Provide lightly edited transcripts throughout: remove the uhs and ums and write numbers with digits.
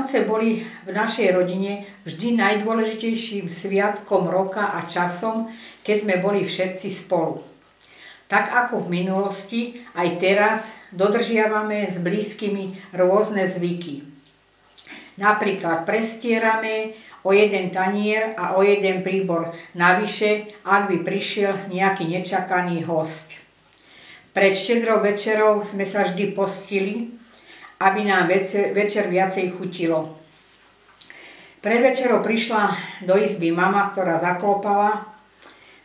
Vianoce boli v našej rodine vždy najdôležitejším sviatkom roka a časom, keď sme boli všetci spolu. Tak ako v minulosti, aj teraz dodržiavame s blízkymi rôzne zvyky. Napríklad prestierame o jeden tanier a o jeden príbor navyše, ak by prišiel nejaký nečakaný hosť. Pred štedrou večerou sme sa vždy postili, aby nám večer viacej chutilo. Pred večerou prišla do izby mama, ktorá zaklopala.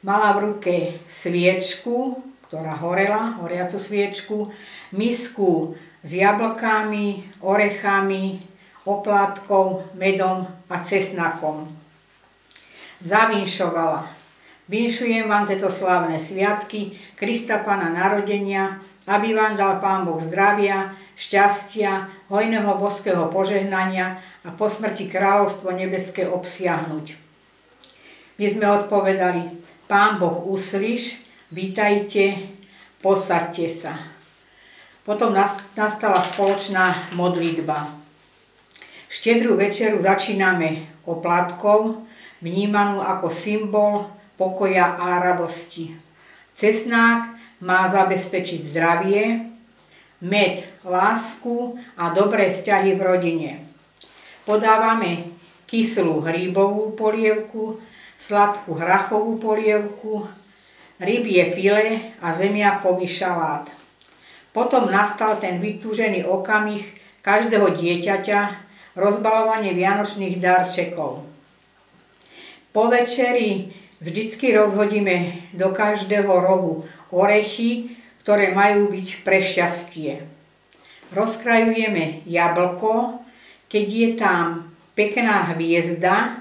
Mala v ruke sviečku, ktorá horela, horiacu sviečku, misku s jablkami, orechami, oplátkou, medom a cesnakom. Zavinšovala. Vinšujem vám tieto slávne sviatky, Krista Pána narodenia, aby vám dal Pán Boh zdravia, šťastia, hojného božského požehnania a po smrti kráľovstvo nebeské obsiahnuť. My sme odpovedali: Pán Boh uslíš, vítajte, posaďte sa. Potom nastala spoločná modlitba. Štedrú večeru začíname oplátkou, vnímanú ako symbol pokoja a radosti. Cesnák má zabezpečiť zdravie, med, lásku a dobré vzťahy v rodine. Podávame kyslú hríbovú polievku, sladkú hrachovú polievku, rybie filé a zemiakový šalát. Potom nastal ten vytúžený okamih každého dieťaťa, rozbalovanie vianočných darčekov. Po večeri vždycky rozhodíme do každého rohu orechy, ktoré majú byť pre šťastie. Rozkrajujeme jablko, keď je tam pekná hviezda,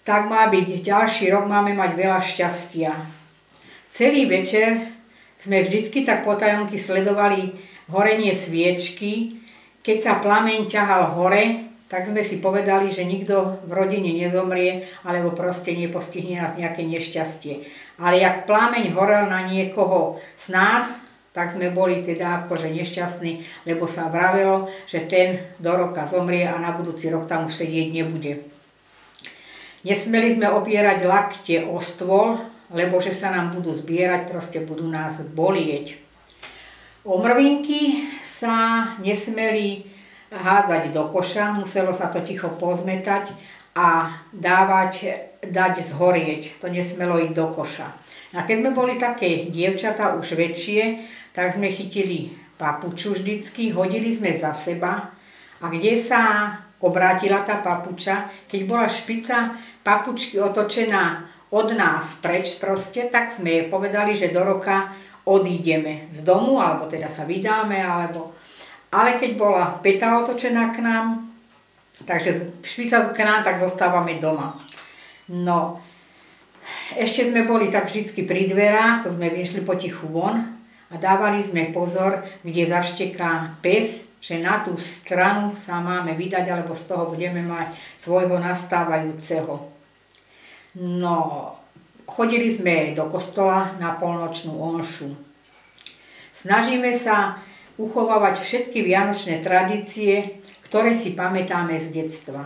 tak má byť ďalší rok, máme mať veľa šťastia. Celý večer sme vždycky tak potajomky sledovali horenie sviečky. Keď sa plameň ťahal hore, tak sme si povedali, že nikto v rodine nezomrie, alebo proste nepostihne nás nejaké nešťastie. Ale jak plameň horel na niekoho z nás, tak sme boli teda akože nešťastní, lebo sa vravelo, že ten do roka zomrie a na budúci rok tam už sedieť nebude. Nesmeli sme opierať lakte o stôl, lebo že sa nám budú zbierať, proste budú nás bolieť. Omrvinky sa nesmeli hádzať do koša, muselo sa to ticho pozmetať a dať zhorieť. To nesmelo ísť do koša. A keď sme boli také dievčatá už väčšie, tak sme chytili papuču vždycky, hodili sme za seba a kde sa obrátila tá papuča, keď bola špica papučky otočená od nás preč proste, tak sme povedali, že do roka odídeme z domu, alebo teda sa vydáme, ale keď bola päta otočená k nám, takže špica k nám, tak zostávame doma. No, ešte sme boli tak vždycky pri dverách, to sme vyšli potichu von a dávali sme pozor, kde zašteká pes, že na tú stranu sa máme vydať, alebo z toho budeme mať svojho nastávajúceho. No, chodili sme do kostola na polnočnú omšu. Snažíme sa uchovávať všetky vianočné tradície, ktoré si pamätáme z detstva.